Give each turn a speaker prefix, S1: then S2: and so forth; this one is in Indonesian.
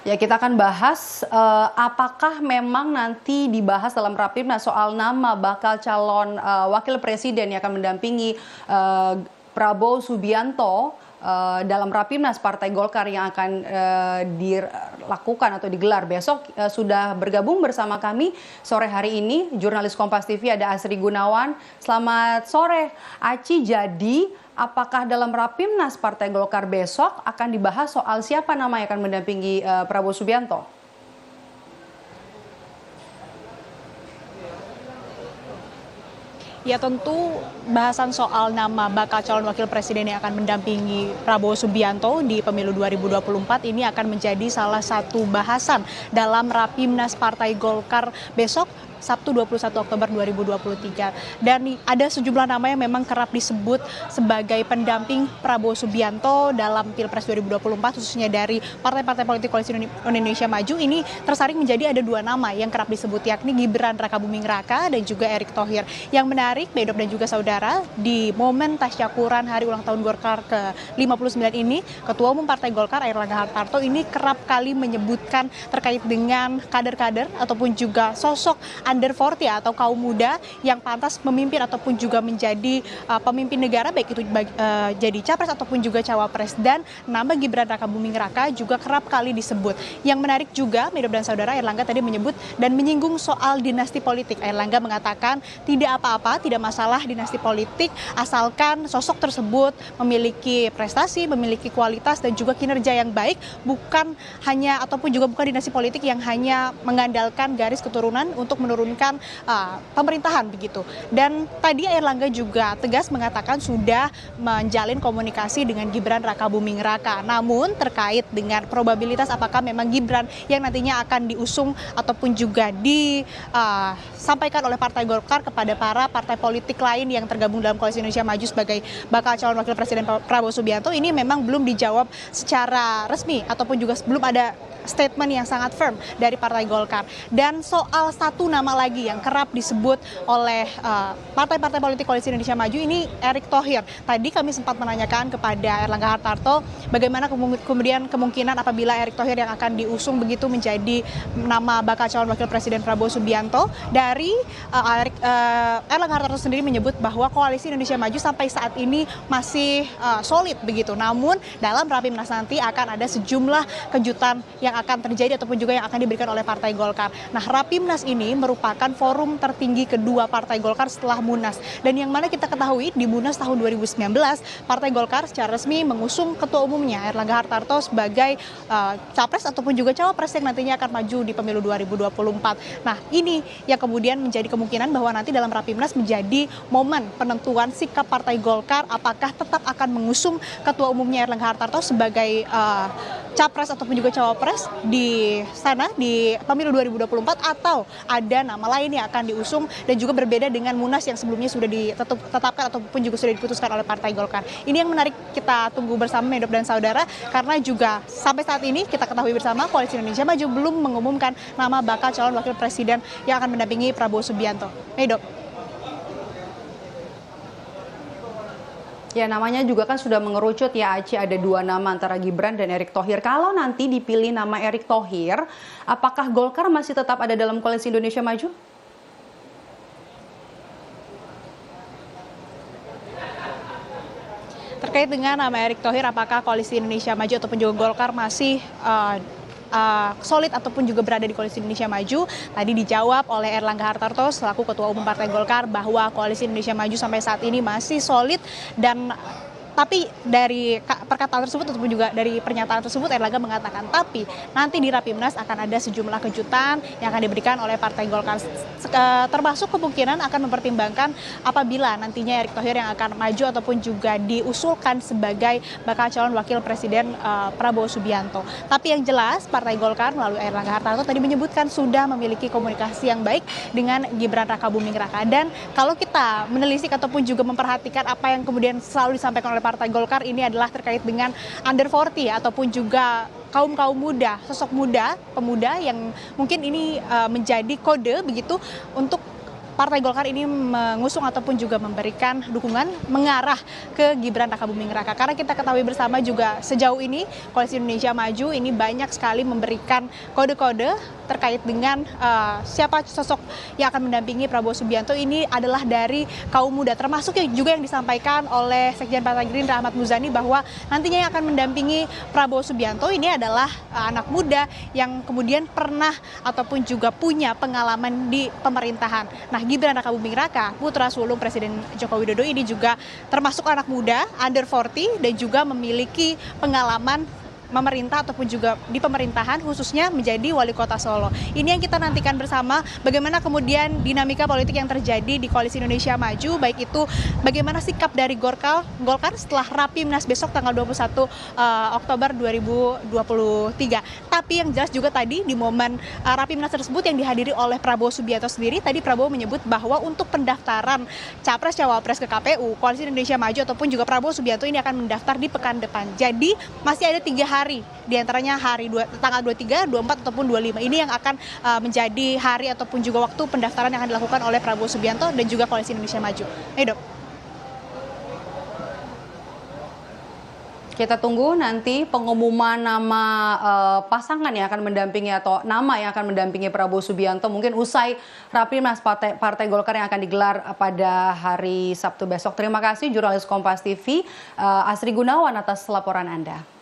S1: Ya, kita akan bahas apakah memang nanti dibahas dalam Rapimnas soal nama bakal calon wakil presiden yang akan mendampingi Prabowo Subianto dalam Rapimnas Partai Golkar yang akan dilakukan atau digelar besok. Sudah bergabung bersama kami sore hari ini jurnalis Kompas TV ada Asri Gunawan. Selamat sore, Aci. Jadi apakah dalam Rapimnas Partai Golkar besok akan dibahas soal siapa nama yang akan mendampingi Prabowo Subianto?
S2: Ya, tentu bahasan soal nama bakal calon wakil presiden yang akan mendampingi Prabowo Subianto di pemilu 2024 ini akan menjadi salah satu bahasan dalam Rapimnas Partai Golkar besok Sabtu 21 Oktober 2023. Dan ada sejumlah nama yang memang kerap disebut sebagai pendamping Prabowo Subianto dalam Pilpres 2024, khususnya dari partai-partai politik Koalisi Indonesia Maju. Ini tersaring menjadi ada dua nama yang kerap disebut, yakni Gibran Rakabuming Raka dan juga Erick Thohir. Yang menarik, Medop dan juga saudara, di momen tasyakuran hari ulang tahun Golkar ke-59 ini, Ketua Umum Partai Golkar Airlangga Hartarto ini kerap kali menyebutkan terkait dengan kader-kader ataupun juga sosok under 40 atau kaum muda yang pantas memimpin ataupun juga menjadi pemimpin negara, baik itu jadi capres ataupun juga cawapres. Dan nama Gibran Rakabuming Raka juga kerap kali disebut. Yang menarik juga, Medop dan saudara, Airlangga tadi menyebut dan menyinggung soal dinasti politik. Airlangga mengatakan tidak apa-apa, tidak masalah dinasti politik asalkan sosok tersebut memiliki prestasi, memiliki kualitas dan juga kinerja yang baik, bukan hanya ataupun juga bukan dinasti politik yang hanya mengandalkan garis keturunan untuk menurunkan pemerintahan begitu. Dan tadi Airlangga juga tegas mengatakan sudah menjalin komunikasi dengan Gibran Rakabuming Raka. Namun terkait dengan probabilitas apakah memang Gibran yang nantinya akan diusung ataupun juga disampaikan oleh Partai Golkar kepada para partai politik lain yang tergabung dalam Koalisi Indonesia Maju sebagai bakal calon wakil presiden Prabowo Subianto, ini memang belum dijawab secara resmi ataupun juga belum ada statement yang sangat firm dari Partai Golkar. Dan soal satu nama lagi yang kerap disebut oleh partai-partai politik Koalisi Indonesia Maju, ini Erick Thohir. Tadi kami sempat menanyakan kepada Airlangga Hartarto bagaimana kemudian kemungkinan apabila Erick Thohir yang akan diusung begitu menjadi nama bakal calon wakil presiden Prabowo Subianto. Dari Airlangga Hartarto sendiri menyebut bahwa Koalisi Indonesia Maju sampai saat ini masih solid begitu. Namun dalam Rapimnas nanti akan ada sejumlah kejutan yang akan terjadi ataupun juga yang akan diberikan oleh Partai Golkar. Nah, Rapimnas ini merupakan forum tertinggi kedua Partai Golkar setelah Munas. Dan yang mana kita ketahui di Munas tahun 2019, Partai Golkar secara resmi mengusung ketua umumnya Airlangga Hartarto sebagai capres ataupun juga cawapres yang nantinya akan maju di pemilu 2024. Nah, ini yang kemudian menjadi kemungkinan bahwa nanti dalam Rapimnas menjadi momen penentuan sikap Partai Golkar apakah tetap akan mengusung ketua umumnya Airlangga Hartarto sebagai capres ataupun juga cawapres di sana di pemilu 2024 atau ada nama lain yang akan diusung dan juga berbeda dengan Munas yang sebelumnya sudah ditetapkan ataupun juga sudah diputuskan oleh Partai Golkar. Ini yang menarik kita tunggu bersama Medop dan saudara, karena juga sampai saat ini kita ketahui bersama Koalisi Indonesia Maju belum mengumumkan nama bakal calon wakil presiden yang akan mendampingi Prabowo Subianto. Medop.
S1: Ya, namanya juga kan sudah mengerucut ya, Aci, ada dua nama antara Gibran dan Erick Thohir. Kalau nanti dipilih nama Erick Thohir, apakah Golkar masih tetap ada dalam Koalisi Indonesia Maju?
S2: Terkait dengan nama Erick Thohir, apakah Koalisi Indonesia Maju ataupun juga Golkar masih solid ataupun juga berada di Koalisi Indonesia Maju, tadi dijawab oleh Airlangga Hartarto selaku Ketua Umum Partai Golkar bahwa Koalisi Indonesia Maju sampai saat ini masih solid. Dan tapi dari perkataan tersebut ataupun juga dari pernyataan tersebut, Airlangga mengatakan tapi nanti di Rapimnas akan ada sejumlah kejutan yang akan diberikan oleh Partai Golkar, termasuk kemungkinan akan mempertimbangkan apabila nantinya Erick Thohir yang akan maju ataupun juga diusulkan sebagai bakal calon wakil presiden Prabowo Subianto. Tapi yang jelas Partai Golkar melalui Airlangga Hartarto tadi menyebutkan sudah memiliki komunikasi yang baik dengan Gibran Rakabuming Raka. Dan kalau kita menelisik ataupun juga memperhatikan apa yang kemudian selalu disampaikan oleh Partai Golkar, ini adalah terkait dengan under 40 ataupun juga kaum muda, sosok muda, pemuda yang mungkin ini menjadi kode begitu untuk Partai Golkar ini mengusung ataupun juga memberikan dukungan mengarah ke Gibran Rakabuming Raka. Karena kita ketahui bersama juga sejauh ini Koalisi Indonesia Maju ini banyak sekali memberikan kode-kode terkait dengan siapa sosok yang akan mendampingi Prabowo Subianto. Ini adalah dari kaum muda, termasuk juga yang disampaikan oleh Sekjen Partai Gerindra Ahmad Muzani bahwa nantinya yang akan mendampingi Prabowo Subianto ini adalah anak muda yang kemudian pernah ataupun juga punya pengalaman di pemerintahan. Nah, Gibran Rakabuming Raka, putra sulung Presiden Joko Widodo ini juga termasuk anak muda under 40 dan juga memiliki pengalaman memerintah ataupun juga di pemerintahan, khususnya menjadi wali kota Solo. Ini yang kita nantikan bersama, bagaimana kemudian dinamika politik yang terjadi di Koalisi Indonesia Maju, baik itu bagaimana sikap dari Golkar setelah Rapimnas besok tanggal 21 Oktober 2023. Tapi yang jelas juga tadi di momen Rapimnas tersebut yang dihadiri oleh Prabowo Subianto sendiri, tadi Prabowo menyebut bahwa untuk pendaftaran Capres-Cawapres ke KPU, Koalisi Indonesia Maju ataupun juga Prabowo Subianto ini akan mendaftar di pekan depan. Jadi masih ada 3 hari, diantaranya tanggal 23, 24 ataupun 25. Ini yang akan menjadi hari ataupun juga waktu pendaftaran yang akan dilakukan oleh Prabowo Subianto dan juga Koalisi Indonesia Maju. Dok.
S1: Kita tunggu nanti pengumuman nama pasangan yang akan mendampingi atau nama yang akan mendampingi Prabowo Subianto mungkin usai Rapimnas Partai Golkar yang akan digelar pada hari Sabtu besok. Terima kasih jurnalis Kompas TV Asri Gunawan atas laporan Anda.